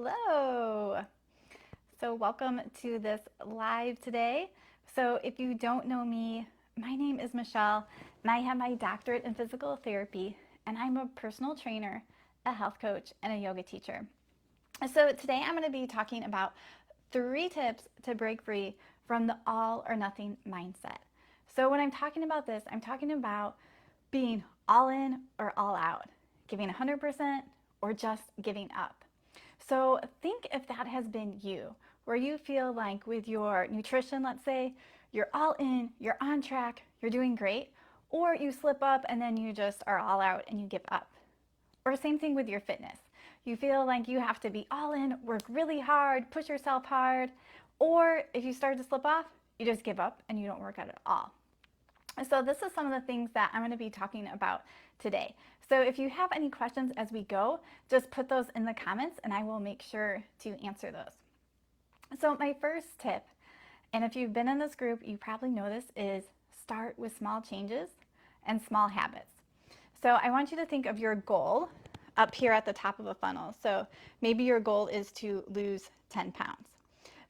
Hello. So welcome to this live today. So if you don't know me, my name is Michelle and I have my doctorate in physical therapy and I'm a personal trainer, a health coach, and a yoga teacher. So today I'm going to be talking about 3 tips to break free from the all or nothing mindset. So when I'm talking about this, I'm talking about being all in or all out, giving 100% or just giving up. So think if that has been you, where you feel like with your nutrition, let's say, you're all in, you're on track, you're doing great, or you slip up and then you just are all out and you give up. Or same thing with your fitness. You feel like you have to be all in, work really hard, push yourself hard, or if you start to slip off, you just give up and you don't work out at all. So this is some of the things that I'm going to be talking about today. So if you have any questions as we go, just put those in the comments and I will make sure to answer those. So my first tip, and if you've been in this group, you probably know this, is start with small changes and small habits. So I want you to think of your goal up here at the top of a funnel. So maybe your goal is to lose 10 pounds.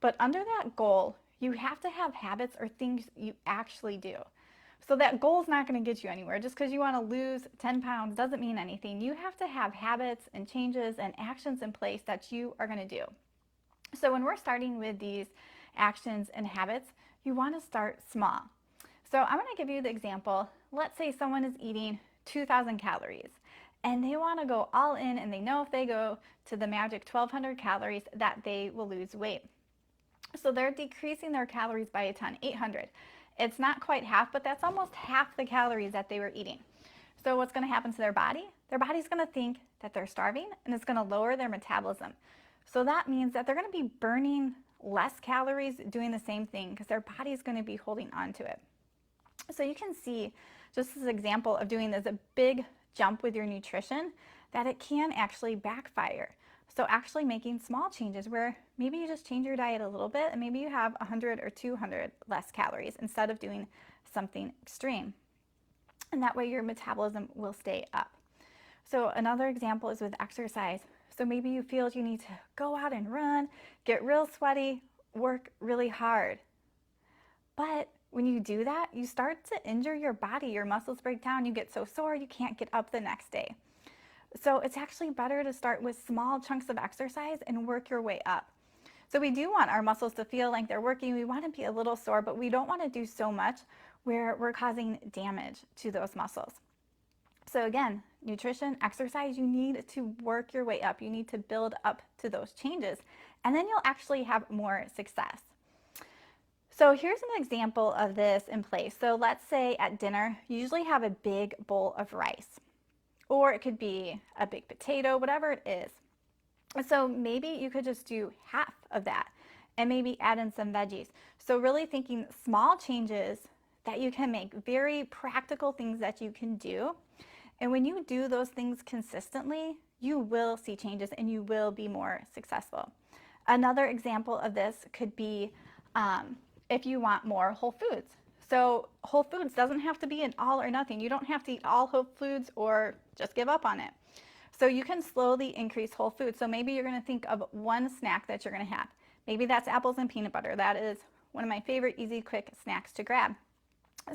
But under that goal, you have to have habits or things you actually do. So that goal is not going to get you anywhere. Just because you want to lose 10 pounds doesn't mean anything. You have to have habits and changes and actions in place that you are going to do. So when we're starting with these actions and habits, you want to start small. So I'm going to give you the example. Let's say someone is eating 2,000 calories and they want to go all in and they know if they go to the magic 1,200 calories that they will lose weight. So they're decreasing their calories by a ton, 800. It's not quite half, but that's almost half the calories that they were eating. So what's going to happen to their body? Their body's going to think that they're starving and it's going to lower their metabolism. So that means that they're going to be burning less calories doing the same thing because their body is going to be holding on to it. So you can see, just as an example of doing this a big jump with your nutrition, that it can actually backfire. So actually making small changes where maybe you just change your diet a little bit and maybe you have 100 or 200 less calories instead of doing something extreme. And that way your metabolism will stay up. So another example is with exercise. So maybe you feel you need to go out and run, get real sweaty, work really hard. But when you do that, you start to injure your body, your muscles break down, you get so sore you can't get up the next day. So it's actually better to start with small chunks of exercise and work your way up. So we do want our muscles to feel like they're working. We want to be a little sore, but we don't want to do so much where we're causing damage to those muscles. So again, nutrition, exercise, you need to work your way up. You need to build up to those changes, and then you'll actually have more success. So here's an example of this in place. So let's say at dinner, you usually have a big bowl of rice, or it could be a big potato, whatever it is. So maybe you could just do half of that and maybe add in some veggies. So really thinking small changes that you can make, very practical things that you can do. And when you do those things consistently, you will see changes and you will be more successful. Another example of this could be if you want more whole foods. So whole foods doesn't have to be an all or nothing. You don't have to eat all whole foods or just give up on it. So you can slowly increase whole foods. So maybe you're going to think of one snack that you're going to have. Maybe that's apples and peanut butter. That is one of my favorite easy, quick snacks to grab.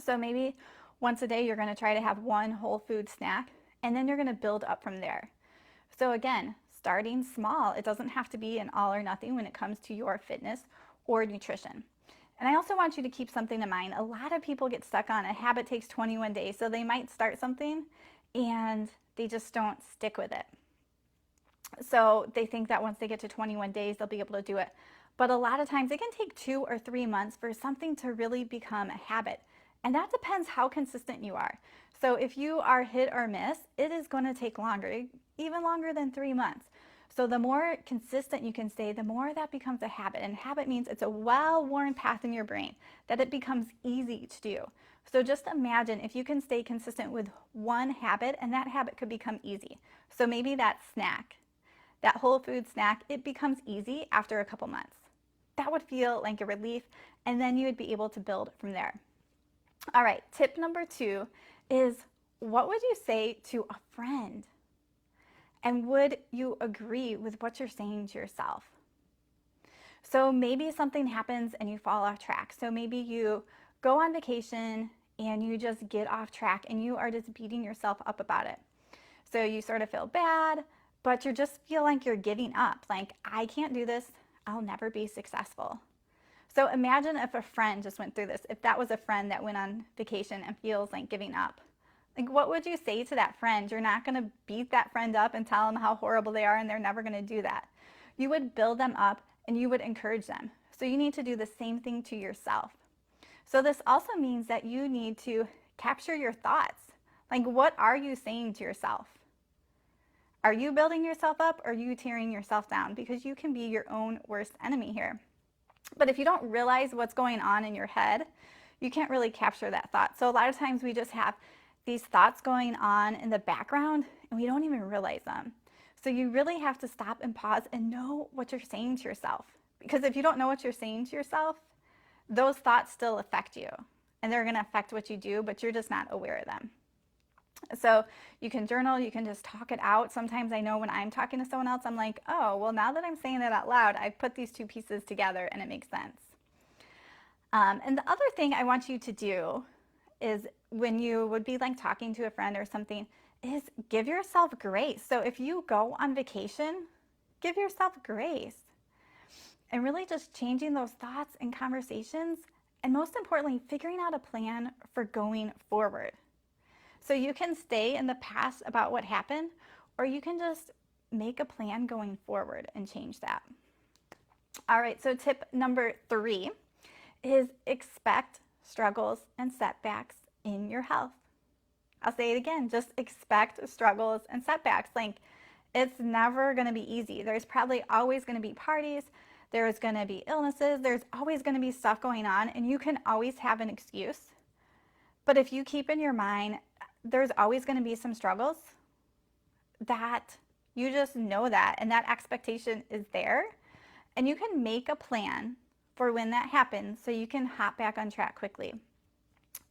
So maybe once a day you're going to try to have one whole food snack, and then you're going to build up from there. So again, starting small. It doesn't have to be an all or nothing when it comes to your fitness or nutrition. And I also want you to keep something in mind. A lot of people get stuck on a habit takes 21 days. So they might start something and they just don't stick with it. So they think that once they get to 21 days, they'll be able to do it. But a lot of times it can take 2 or 3 months for something to really become a habit. And that depends how consistent you are. So if you are hit or miss, it is going to take longer, even longer than 3 months. So the more consistent you can stay, the more that becomes a habit. And habit means it's a well-worn path in your brain that it becomes easy to do. So just imagine if you can stay consistent with one habit and that habit could become easy. So maybe that snack, that whole food snack, it becomes easy after a couple months. That would feel like a relief, and then you would be able to build from there. All right, tip number 2 is, what would you say to a friend? And would you agree with what you're saying to yourself? So maybe something happens and you fall off track. So maybe you go on vacation and you just get off track and you are just beating yourself up about it. So you sort of feel bad, but you just feel like you're giving up. Like, I can't do this. I'll never be successful. So imagine if a friend just went through this, if that was a friend that went on vacation and feels like giving up. Like, what would you say to that friend? You're not going to beat that friend up and tell them how horrible they are and they're never going to do that. You would build them up and you would encourage them. So you need to do the same thing to yourself. So this also means that you need to capture your thoughts. Like, what are you saying to yourself? Are you building yourself up or are you tearing yourself down? Because you can be your own worst enemy here. But if you don't realize what's going on in your head, you can't really capture that thought. So a lot of times we just have these thoughts going on in the background and we don't even realize them. So you really have to stop and pause and know what you're saying to yourself. Because if you don't know what you're saying to yourself, those thoughts still affect you and they're going to affect what you do, but you're just not aware of them. So you can journal, you can just talk it out. Sometimes I know when I'm talking to someone else, I'm like, oh, well, now that I'm saying it out loud, I've put these two pieces together and it makes sense. And the other thing I want you to do is when you would be like talking to a friend or something, is give yourself grace. So if you go on vacation, give yourself grace. And really just changing those thoughts and conversations, and most importantly, figuring out a plan for going forward. So you can stay in the past about what happened, or you can just make a plan going forward and change that. All right, so tip number 3 is expect struggles and setbacks in your health. I'll say it again, just expect struggles and setbacks. Like, it's never going to be easy. There's probably always going to be parties. There's going to be illnesses. There's always going to be stuff going on, and you can always have an excuse. But if you keep in your mind, there's always going to be some struggles, that you just know that, and that expectation is there, and you can make a plan for when that happens so you can hop back on track quickly.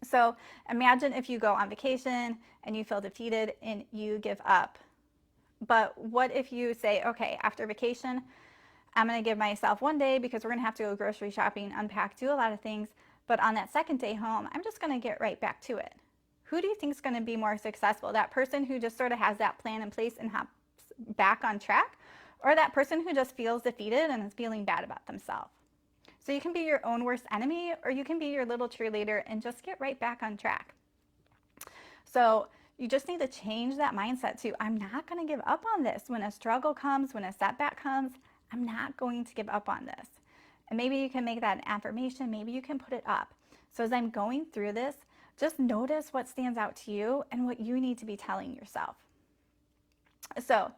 So imagine if you go on vacation and you feel defeated and you give up. But what if you say, okay, after vacation, I'm going to give myself 1 day because we're going to have to go grocery shopping, unpack, do a lot of things. But on that second day home, I'm just going to get right back to it. Who do you think is going to be more successful? That person who just sort of has that plan in place and hops back on track, or that person who just feels defeated and is feeling bad about themselves? So you can be your own worst enemy, or you can be your little cheerleader and just get right back on track. So you just need to change that mindset to, I'm not going to give up on this. When a struggle comes, when a setback comes, I'm not going to give up on this. And maybe you can make that an affirmation. Maybe you can put it up. So as I'm going through this, just notice what stands out to you and what you need to be telling yourself. So,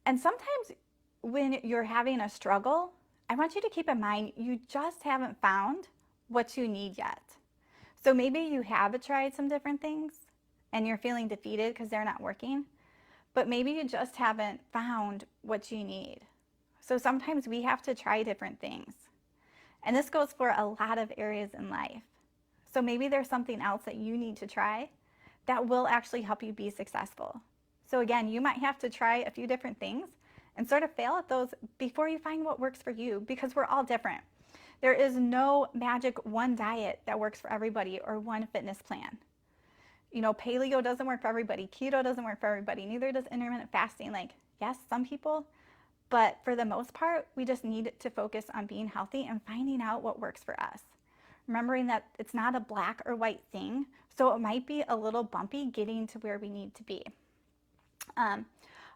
and sometimes when you're having a struggle, I want you to keep in mind, you just haven't found what you need yet. So maybe you have tried some different things and you're feeling defeated because they're not working, but maybe you just haven't found what you need. So sometimes we have to try different things. And this goes for a lot of areas in life. So maybe there's something else that you need to try that will actually help you be successful. So again, you might have to try a few different things and sort of fail at those before you find what works for you, because we're all different. There is no magic one diet that works for everybody or one fitness plan. You know, paleo doesn't work for everybody. Keto doesn't work for everybody. Neither does intermittent fasting. Like, yes, some people, but for the most part, we just need to focus on being healthy and finding out what works for us. Remembering that it's not a black or white thing, so it might be a little bumpy getting to where we need to be.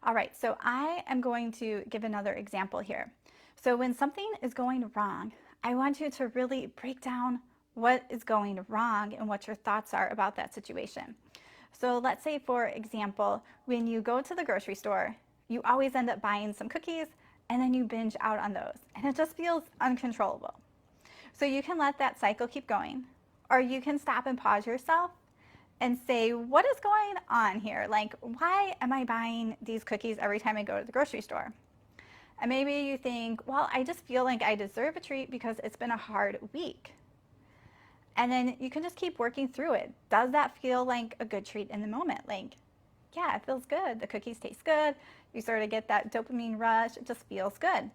All right, so I am going to give another example here. So when something is going wrong, I want you to really break down what is going wrong and what your thoughts are about that situation. So let's say, for example, when you go to the grocery store, you always end up buying some cookies and then you binge out on those, and it just feels uncontrollable. So you can let that cycle keep going, or you can stop and pause yourself and say, what is going on here? Like, why am I buying these cookies every time I go to the grocery store? And maybe you think, well, I just feel like I deserve a treat because it's been a hard week. And then you can just keep working through it. Does that feel like a good treat in the moment? Like, yeah, it feels good. The cookies taste good. You sort of get that dopamine rush. It just feels good.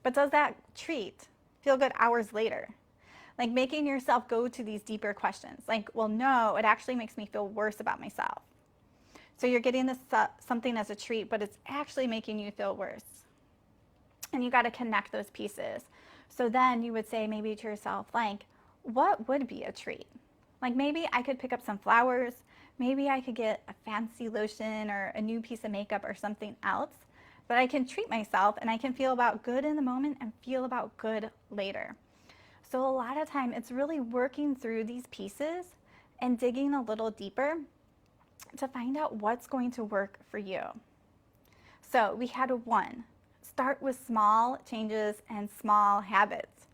But does that treat feel good hours later? Like making yourself go to these deeper questions. Like, well, no, it actually makes me feel worse about myself. So you're getting this something as a treat, but it's actually making you feel worse. And you got to connect those pieces. So then you would say maybe to yourself, like, what would be a treat? Like maybe I could pick up some flowers. Maybe I could get a fancy lotion or a new piece of makeup or something else. But I can treat myself and I can feel about good in the moment and feel about good later. So a lot of time it's really working through these pieces and digging a little deeper to find out what's going to work for you. So we had one, start with small changes and small habits.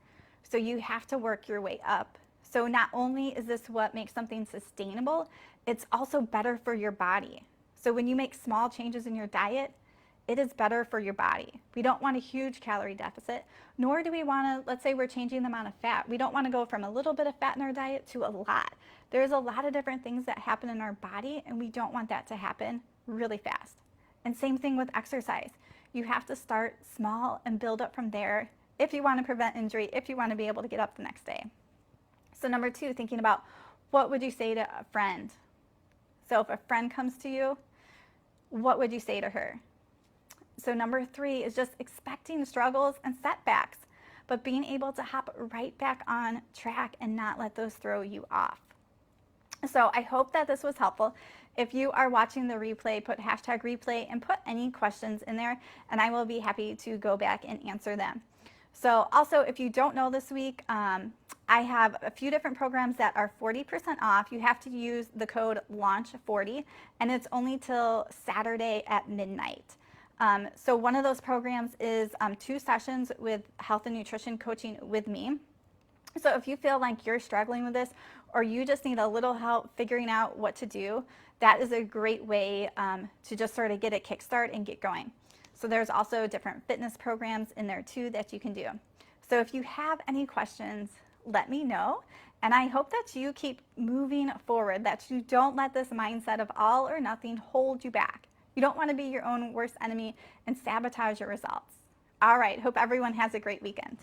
So you have to work your way up. So not only is this what makes something sustainable, it's also better for your body. So when you make small changes in your diet, it is better for your body. We don't want a huge calorie deficit, nor do we want to, let's say we're changing the amount of fat. We don't want to go from a little bit of fat in our diet to a lot. There's a lot of different things that happen in our body, and we don't want that to happen really fast. And same thing with exercise. You have to start small and build up from there if you want to prevent injury, if you want to be able to get up the next day. So number two, thinking about what would you say to a friend? So if a friend comes to you, what would you say to her? So number three is just expecting struggles and setbacks, but being able to hop right back on track and not let those throw you off. So I hope that this was helpful. If you are watching the replay, put hashtag replay and put any questions in there, and I will be happy to go back and answer them. So also, if you don't know this week, I have a few different programs that are 40% off. You have to use the code LAUNCH40, and it's only till Saturday at midnight. So one of those programs is 2 sessions with health and nutrition coaching with me. So if you feel like you're struggling with this or you just need a little help figuring out what to do, that is a great way to just sort of get a kickstart and get going. So there's also different fitness programs in there too that you can do. So if you have any questions, let me know. And I hope that you keep moving forward, that you don't let this mindset of all or nothing hold you back. You don't want to be your own worst enemy and sabotage your results. All right, hope everyone has a great weekend.